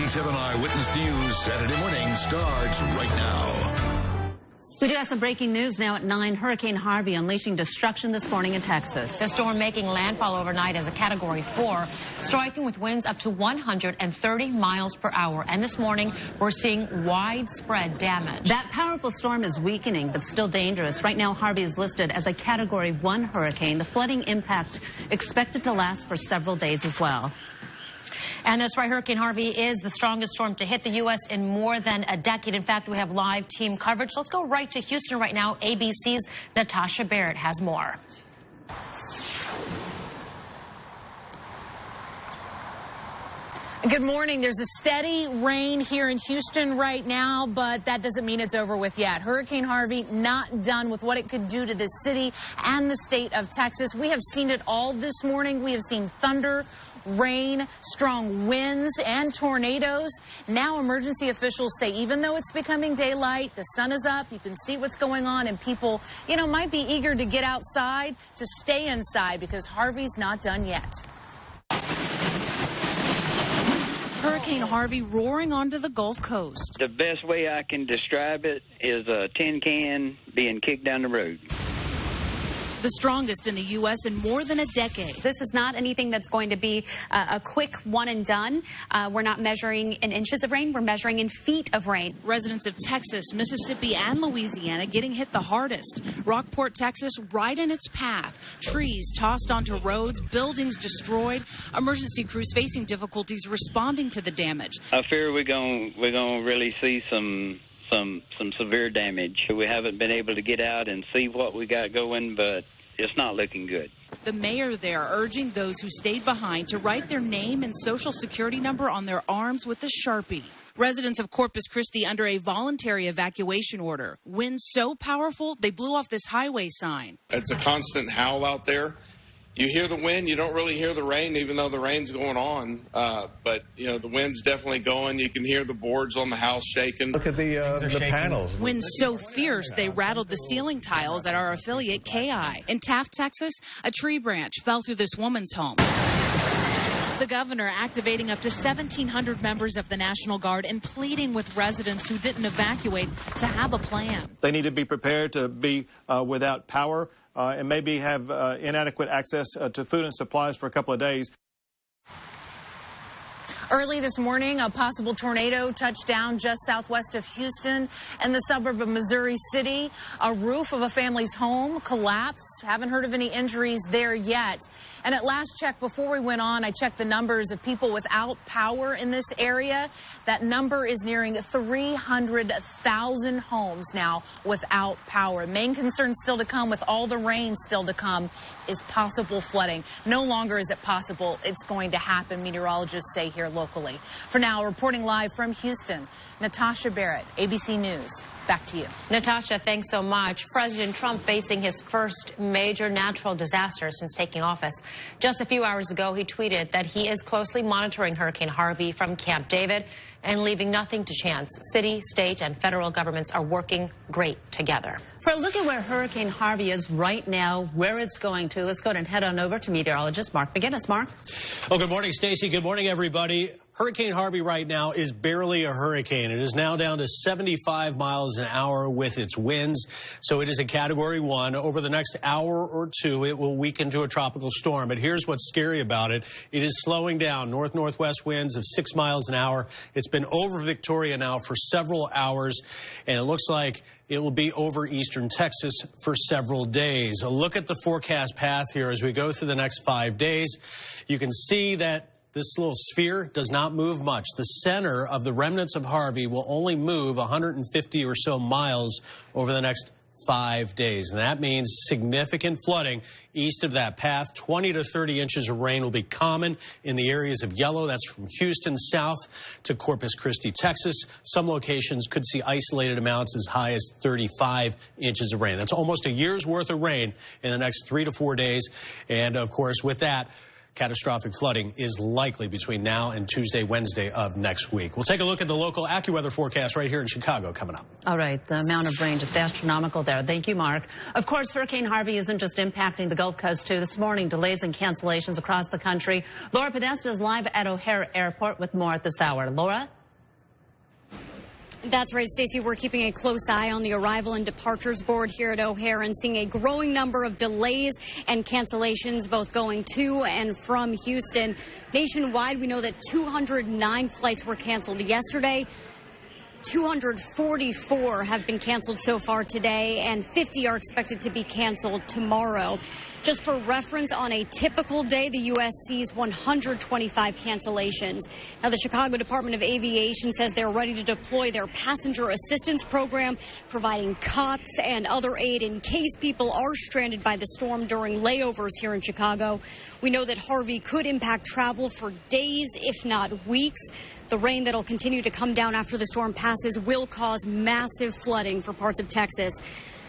97 Eyewitness News Saturday morning starts right now. We do have some breaking news now at 9. Hurricane Harvey unleashing destruction this morning in Texas. The storm making landfall overnight as a Category 4, striking with winds up to 130 miles per hour. And this morning, we're seeing widespread damage. That powerful storm is weakening, but still dangerous. Right now, Harvey is listed as a Category 1 hurricane. The flooding impact expected to last for several days as well. And that's right, Hurricane Harvey is the strongest storm to hit the U.S. in more than a decade. In fact, we have live team coverage. Let's go right to Houston right now. ABC's Natasha Barrett has more. Good morning. There's a steady rain here in Houston right now, but that doesn't mean it's over with yet. Hurricane Harvey not done with what it could do to the city and the state of Texas. We have seen it all this morning. We have seen thunder, rain, strong winds, and tornadoes. Now emergency officials say even though it's becoming daylight, the sun is up, you can see what's going on, and people, might be eager to get outside, to stay inside, because Harvey's not done yet. Hurricane Harvey roaring onto the Gulf Coast. The best way I can describe it is a tin can being kicked down the road. The strongest in the U.S. in more than a decade. This is not anything that's going to be a quick one and done. We're not measuring in inches of rain. We're measuring in feet of rain. Residents of Texas, Mississippi, and Louisiana getting hit the hardest. Rockport, Texas, right in its path. Trees tossed onto roads, buildings destroyed. Emergency crews facing difficulties responding to the damage. I fear we're gonna really see some severe damage. We haven't been able to get out and see what we got going, but it's not looking good. The mayor there urging those who stayed behind to write their name and social security number on their arms with a Sharpie. Residents of Corpus Christi under a voluntary evacuation order. Winds so powerful, they blew off this highway sign. It's a constant howl out there. You hear the wind, you don't really hear the rain, even though the rain's going on. But, the wind's definitely going. You can hear the boards on the house shaking. Look at the panels. Winds so fierce, they rattled the ceiling tiles at our affiliate KI. In Taft, Texas, a tree branch fell through this woman's home. The governor activating up to 1,700 members of the National Guard and pleading with residents who didn't evacuate to have a plan. They need to be prepared to be without power and maybe have inadequate access to food and supplies for a couple of days. Early this morning, a possible tornado touched down just southwest of Houston and the suburb of Missouri City. A roof of a family's home collapsed. Haven't heard of any injuries there yet. And at last check, before we went on, I checked the numbers of people without power in this area. That number is nearing 300,000 homes now without power. Main concern still to come, with all the rain still to come, is possible flooding. No longer is it possible, it's going to happen, meteorologists say here locally. For now, reporting live from Houston, Natasha Barrett, ABC News. Back to you. Natasha, thanks so much. President Trump facing his first major natural disaster since taking office. Just a few hours ago, he tweeted that he is closely monitoring Hurricane Harvey from Camp David and leaving nothing to chance. City, state, and federal governments are working great together. For a look at where Hurricane Harvey is right now, where it's going to, let's go and head on over to meteorologist Mark McGinnis. Mark? Oh, good morning, Stacey. Good morning, everybody. Hurricane Harvey right now is barely a hurricane. It is now down to 75 miles an hour with its winds. So it is a Category 1. Over the next hour or two, it will weaken to a tropical storm. But here's what's scary about it. It is slowing down. North-northwest winds of 6 miles an hour. It's been over Victoria now for several hours, and it looks like it will be over eastern Texas for several days. A look at the forecast path here as we go through the next 5 days. You can see that this little sphere does not move much. The center of the remnants of Harvey will only move 150 or so miles over the next 5 days. And that means significant flooding east of that path. 20 to 30 inches of rain will be common in the areas of yellow. That's from Houston south to Corpus Christi, Texas. Some locations could see isolated amounts as high as 35 inches of rain. That's almost a year's worth of rain in the next 3 to 4 days. And, of course, with that Catastrophic flooding is likely between now and Tuesday, Wednesday of next week. We'll take a look at the local AccuWeather forecast right here in Chicago coming up. All right, the amount of rain just astronomical there. Thank you, Mark. Of course, Hurricane Harvey isn't just impacting the Gulf Coast, too. This morning, delays and cancellations across the country. Laura Podesta is live at O'Hare Airport with more at this hour. Laura? That's right, Stacey. We're keeping a close eye on the arrival and departures board here at O'Hare and seeing a growing number of delays and cancellations both going to and from Houston. Nationwide, we know that 209 flights were canceled yesterday. 244 have been canceled so far today, and 50 are expected to be canceled tomorrow. Just for reference, on a typical day, the U.S. sees 125 cancellations. Now, the Chicago Department of Aviation says they're ready to deploy their passenger assistance program, providing cots and other aid in case people are stranded by the storm during layovers here in Chicago. We know that Harvey could impact travel for days, if not weeks. The rain that'll continue to come down after the storm passes will cause massive flooding for parts of Texas.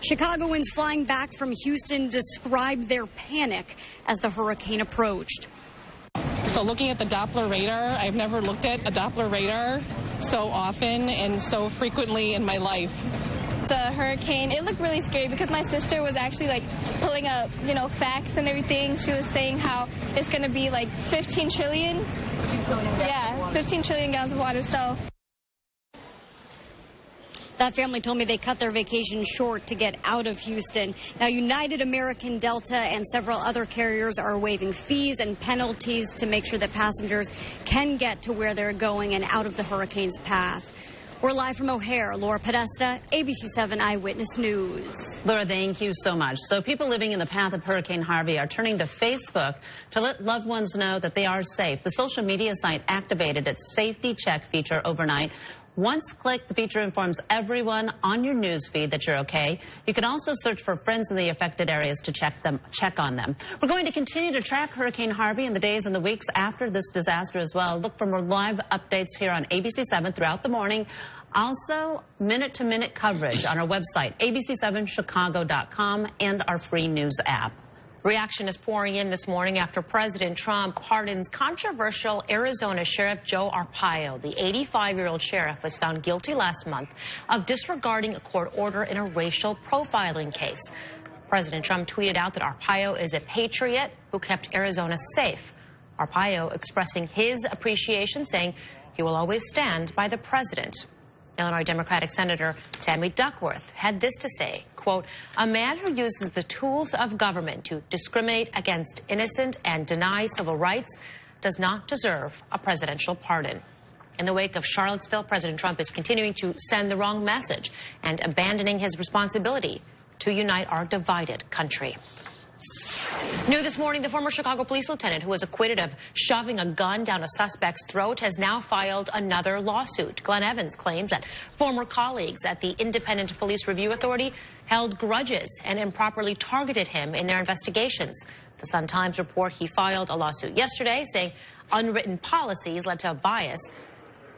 Chicagoans flying back from Houston described their panic as the hurricane approached. So looking at the Doppler radar, I've never looked at a Doppler radar so often and so frequently in my life. The hurricane, it looked really scary because my sister was actually like pulling up, facts and everything. She was saying how it's going to be like 15 trillion. 15 trillion gallons of water. 15 trillion gallons of water. So that family told me they cut their vacation short to get out of Houston. Now, United, American, Delta, and several other carriers are waiving fees and penalties to make sure that passengers can get to where they're going and out of the hurricane's path. We're live from O'Hare. Laura Podesta, ABC 7 Eyewitness News. Laura, thank you so much. So people living in the path of Hurricane Harvey are turning to Facebook to let loved ones know that they are safe. The social media site activated its safety check feature overnight. Once clicked, the feature informs everyone on your news feed that you're okay. You can also search for friends in the affected areas to check on them. We're going to continue to track Hurricane Harvey in the days and the weeks after this disaster as well. Look for more live updates here on ABC 7 throughout the morning. Also, minute-to-minute coverage on our website, abc7chicago.com, and our free news app. Reaction is pouring in this morning after President Trump pardons controversial Arizona Sheriff Joe Arpaio. The 85-year-old sheriff was found guilty last month of disregarding a court order in a racial profiling case. President Trump tweeted out that Arpaio is a patriot who kept Arizona safe. Arpaio expressing his appreciation, saying he will always stand by the president. Illinois Democratic Senator Tammy Duckworth had this to say, quote, "A man who uses the tools of government to discriminate against innocent and deny civil rights does not deserve a presidential pardon." In the wake of Charlottesville, President Trump is continuing to send the wrong message and abandoning his responsibility to unite our divided country. New this morning, the former Chicago police lieutenant who was acquitted of shoving a gun down a suspect's throat has now filed another lawsuit. Glenn Evans claims that former colleagues at the Independent Police Review Authority held grudges and improperly targeted him in their investigations. The Sun-Times report he filed a lawsuit yesterday saying unwritten policies led to a bias.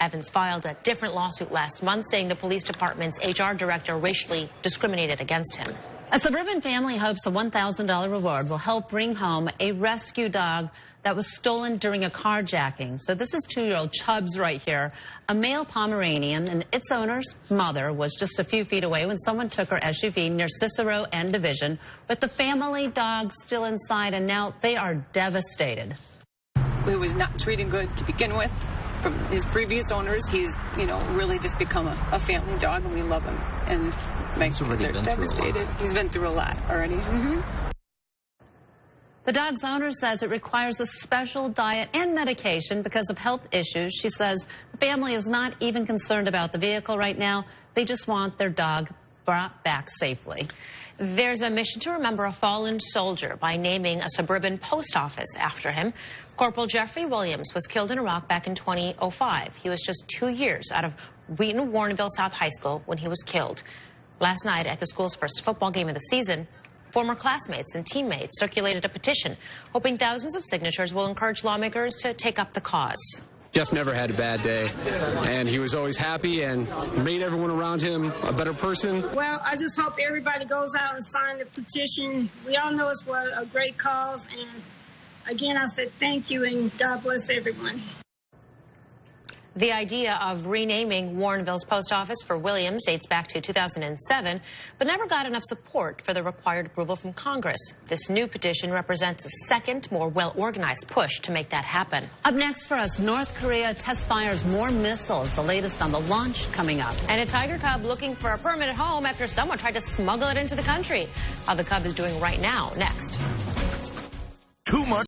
Evans filed a different lawsuit last month saying the police department's HR director racially discriminated against him. A suburban family hopes a $1,000 reward will help bring home a rescue dog that was stolen during a carjacking. So this is 2-year-old Chubbs right here, a male Pomeranian, and its owner's mother was just a few feet away when someone took her SUV near Cicero and Division with the family dog still inside, and now they are devastated. He was not treated good to begin with. From his previous owners, he's, really just become a family dog, and we love him. And my kids are devastated. He's been through a lot already. The dog's owner says it requires a special diet and medication because of health issues. She says the family is not even concerned about the vehicle right now. They just want their dog brought back safely. There's a mission to remember a fallen soldier by naming a suburban post office after him. Corporal Jeffrey Williams was killed in Iraq back in 2005. He was just 2 years out of Wheaton Warrenville South High School when he was killed. Last night at the school's first football game of the season, former classmates and teammates circulated a petition hoping thousands of signatures will encourage lawmakers to take up the cause. Jeff never had a bad day, and he was always happy and made everyone around him a better person. Well, I just hope everybody goes out and sign the petition. We all know it's a great cause, and again, I said thank you and God bless everyone. The idea of renaming Warrenville's post office for Williams dates back to 2007, but never got enough support for the required approval from Congress. This new petition represents a second, more well-organized push to make that happen. Up next for us, North Korea test fires more missiles, the latest on the launch coming up. And a tiger cub looking for a permanent home after someone tried to smuggle it into the country. How the cub is doing right now, next. Too much.